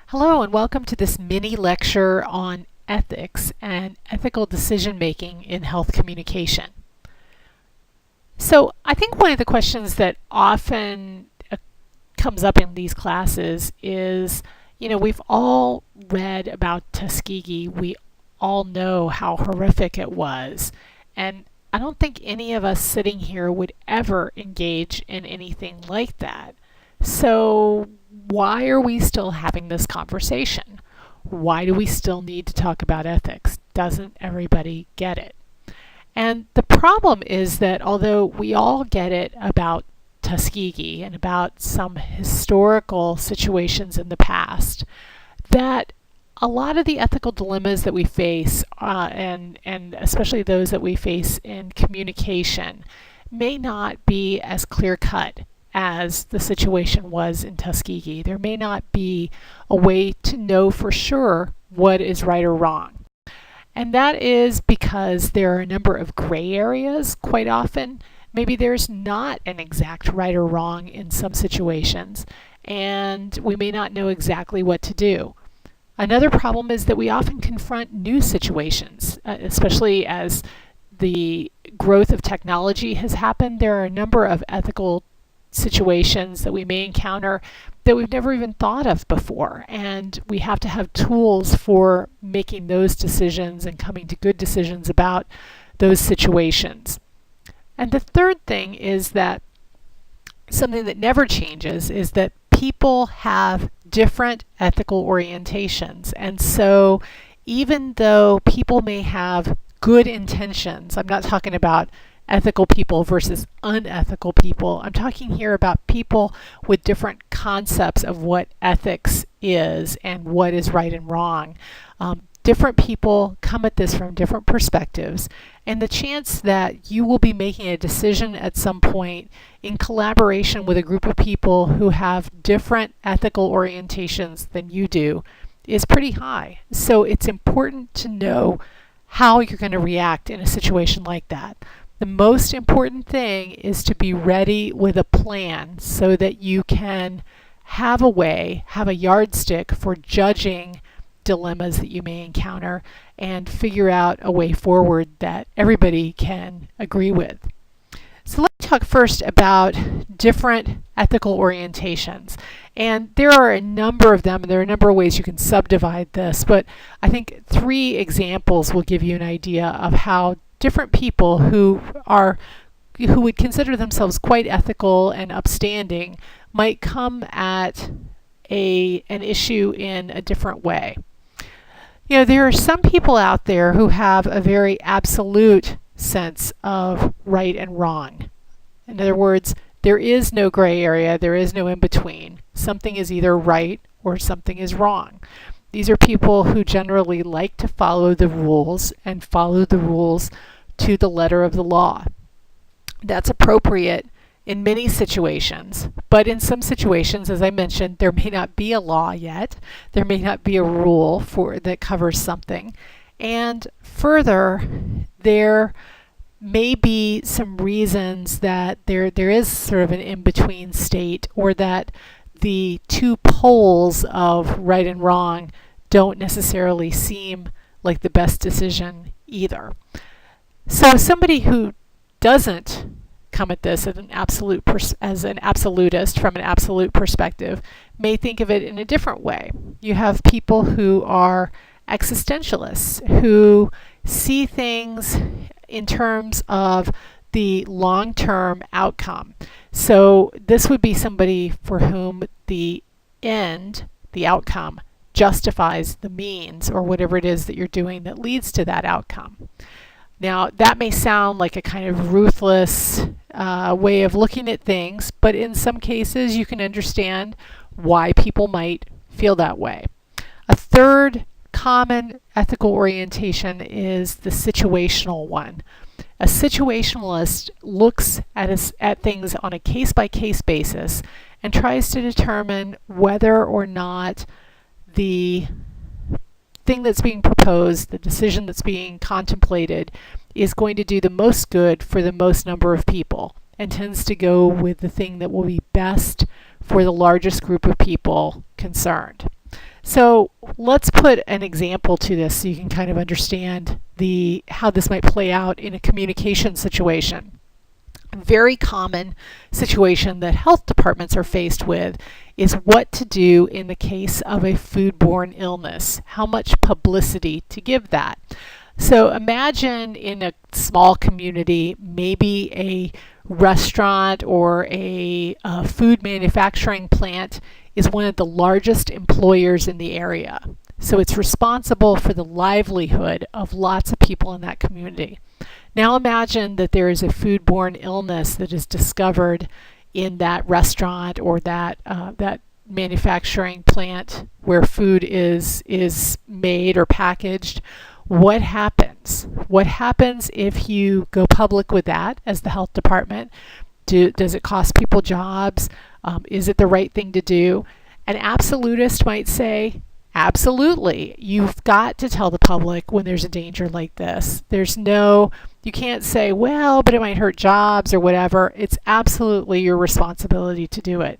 Hello and welcome to this mini lecture on ethics and ethical decision making in health communication. So I think one of the questions that often comes up in these classes is, we've all read about Tuskegee. We all know how horrific it was. And I don't think any of us sitting here would ever engage in anything like that. So why are we still having this conversation? Why do we still need to talk about ethics? Doesn't everybody get it? And the problem is that although we all get it about Tuskegee and about some historical situations in the past, that a lot of the ethical dilemmas that we face, and especially those that we face in communication, may not be as clear cut as the situation was in Tuskegee. There may not be a way to know for sure what is right or wrong. And that is because there are a number of gray areas quite often. Maybe there's not an exact right or wrong in some situations, and we may not know exactly what to do. Another problem is that we often confront new situations, especially as the growth of technology has happened. There are a number of ethical situations that we may encounter that we've never even thought of before, and we have to have tools for making those decisions and coming to good decisions about those situations. And the third thing is that something that never changes is that people have different ethical orientations, and so even though people may have good intentions, I'm not talking about ethical people versus unethical people. I'm talking here about people with different concepts of what ethics is and what is right and wrong. Different people come at this from different perspectives, and the chance that you will be making a decision at some point in collaboration with a group of people who have different ethical orientations than you do is pretty high. So it's important to know how you're going to react in a situation like that. The most important thing is to be ready with a plan so that you can have a yardstick for judging dilemmas that you may encounter and figure out a way forward that everybody can agree with. So let's talk first about different ethical orientations. And there are a number of them, and there are a number of ways you can subdivide this, but I think 3 examples will give you an idea of how different people who would consider themselves quite ethical and upstanding might come at an issue in a different way. There are some people out there who have a very absolute sense of right and wrong. In other words, there is no gray area, there is no in between. Something is either right or something is wrong. These are people who generally like to follow the rules and follow the rules to the letter of the law. That's appropriate in many situations, but in some situations, as I mentioned, there may not be a law yet. There may not be a rule that covers something. And further, there may be some reasons that there is sort of an in-between state, or that the 2 poles of right and wrong don't necessarily seem like the best decision either. So somebody who doesn't come at this as an absolutist from an absolute perspective may think of it in a different way. You have people who are existentialists, who see things in terms of the long-term outcome. So this would be somebody for whom the end, the outcome, justifies the means, or whatever it is that you're doing that leads to that outcome. Now, that may sound like a kind of ruthless way of looking at things, but in some cases you can understand why people might feel that way. A third common ethical orientation is the situational one. A situationalist looks at things on a case-by-case basis and tries to determine whether or not the thing that's being proposed, the decision that's being contemplated, is going to do the most good for the most number of people, and tends to go with the thing that will be best for the largest group of people concerned. So let's put an example to this so you can kind of understand how this might play out in a communication situation. A very common situation that health departments are faced with is what to do in the case of a foodborne illness, how much publicity to give that. So imagine in a small community, maybe a restaurant or a food manufacturing plant is one of the largest employers in the area. So it's responsible for the livelihood of lots of people in that community. Now imagine that there is a foodborne illness that is discovered in that restaurant or that manufacturing plant where food is made or packaged. What happens? What happens if you go public with that as the health department? Does it cost people jobs? Is it the right thing to do? An absolutist might say, absolutely. You've got to tell the public when there's a danger like this. You can't say, well, but it might hurt jobs or whatever. It's absolutely your responsibility to do it.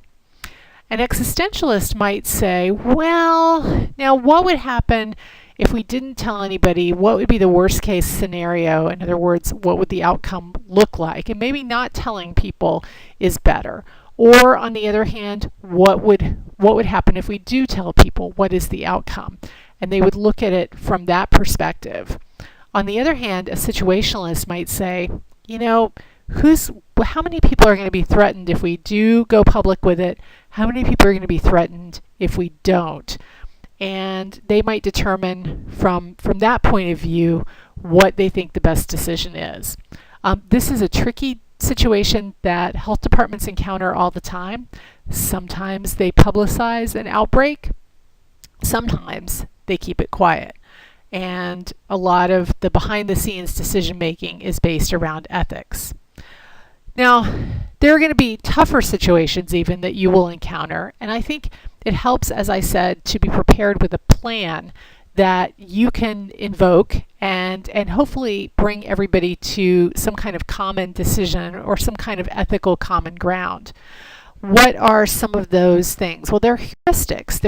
An existentialist might say, well, now what would happen if we didn't tell anybody? What would be the worst case scenario? In other words, what would the outcome look like? And maybe not telling people is better. Or on the other hand, what would happen if we do tell people? What is the outcome? And they would look at it from that perspective. On the other hand, a situationalist might say, how many people are going to be threatened if we do go public with it? How many people are going to be threatened if we don't? And they might determine from that point of view what they think the best decision is. This is a tricky situation that health departments encounter all the time. Sometimes they publicize an outbreak. Sometimes they keep it quiet. And a lot of the behind-the-scenes decision-making is based around ethics. Now, there are going to be tougher situations even that you will encounter, and I think it helps, as I said, to be prepared with a plan that you can invoke and hopefully bring everybody to some kind of common decision or some kind of ethical common ground. What are some of those things? Well, they're heuristics.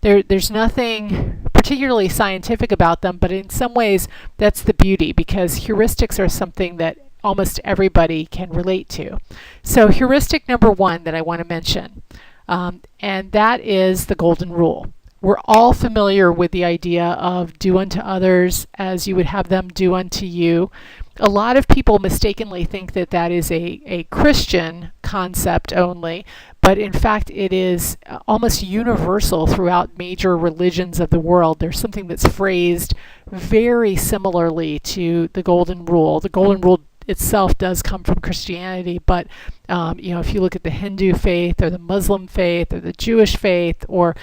There's nothing particularly scientific about them, but in some ways that's the beauty, because heuristics are something that almost everybody can relate to. So heuristic number one that I want to mention, and that is the golden rule. We're all familiar with the idea of do unto others as you would have them do unto you. A lot of people mistakenly think that that is a Christian concept only, but in fact it is almost universal throughout major religions of the world. There's something that's phrased very similarly to the golden rule. The golden rule itself does come from Christianity, but if you look at the Hindu faith or the Muslim faith or the Jewish faith, or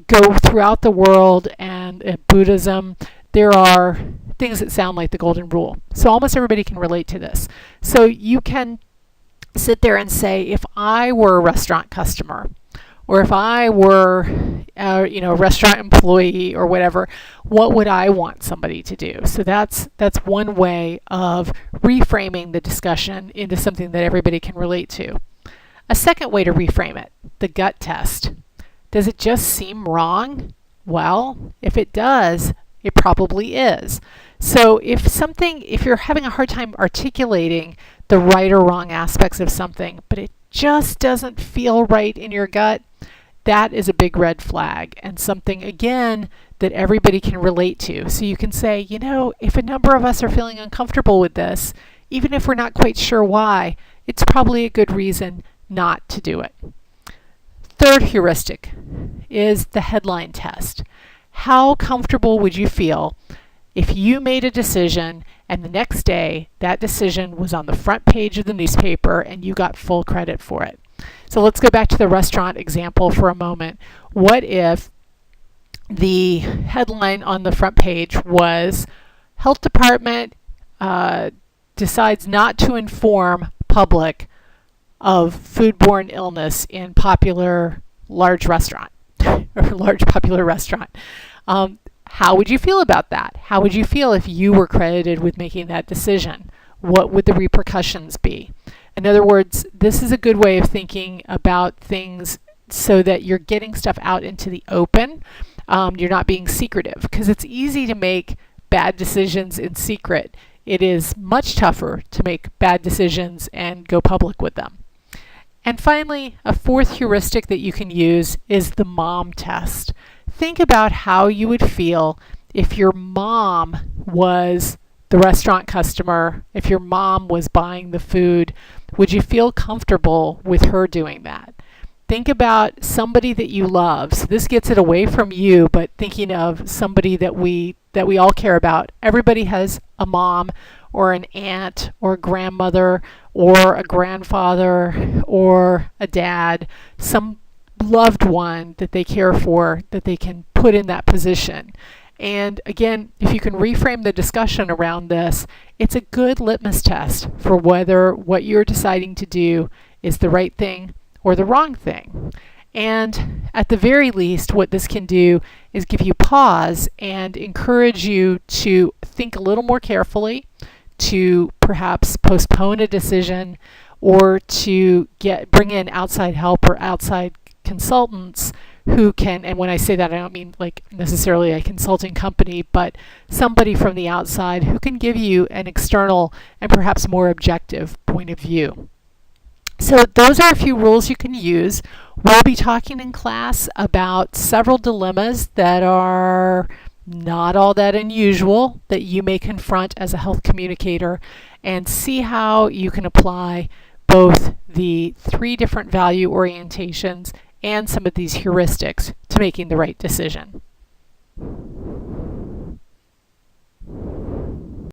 go throughout the world and Buddhism, there are things that sound like the golden rule. So almost everybody can relate to this. So you can sit there and say, if I were a restaurant customer, or if I were a restaurant employee or whatever, what would I want somebody to do? So that's one way of reframing the discussion into something that everybody can relate to. A second way to reframe it, the gut test. Does it just seem wrong? Well, if it does, it probably is. So if you're having a hard time articulating the right or wrong aspects of something, but it just doesn't feel right in your gut, that is a big red flag, and something, again, that everybody can relate to. So you can say, if a number of us are feeling uncomfortable with this, even if we're not quite sure why, it's probably a good reason not to do it. Third heuristic is the headline test. How comfortable would you feel if you made a decision and the next day that decision was on the front page of the newspaper and you got full credit for it? So let's go back to the restaurant example for a moment. What if the headline on the front page was, Health Department decides not to inform public of foodborne illness in popular large restaurant, or large popular restaurant? How would you feel about that? How would you feel if you were credited with making that decision? What would the repercussions be? In other words, this is a good way of thinking about things so that you're getting stuff out into the open. You're not being secretive, because it's easy to make bad decisions in secret. It is much tougher to make bad decisions and go public with them. And finally, a fourth heuristic that you can use is the mom test. Think about how you would feel if your mom was the restaurant customer, if your mom was buying the food. Would you feel comfortable with her doing that? Think about somebody that you love. So this gets it away from you, but thinking of somebody that we all care about. Everybody has a mom or an aunt or a grandmother or a grandfather or a dad, some loved one that they care for, that they can put in that position. And again, if you can reframe the discussion around this, it's a good litmus test for whether what you're deciding to do is the right thing or the wrong thing. And at the very least, what this can do is give you pause and encourage you to think a little more carefully, to perhaps postpone a decision, or to bring in outside help or outside consultants who can, and when I say that, I don't mean like necessarily a consulting company, but somebody from the outside who can give you an external and perhaps more objective point of view. So those are a few rules you can use. We'll be talking in class about several dilemmas that are not all that unusual that you may confront as a health communicator, and see how you can apply both the 3 different value orientations and some of these heuristics to making the right decision.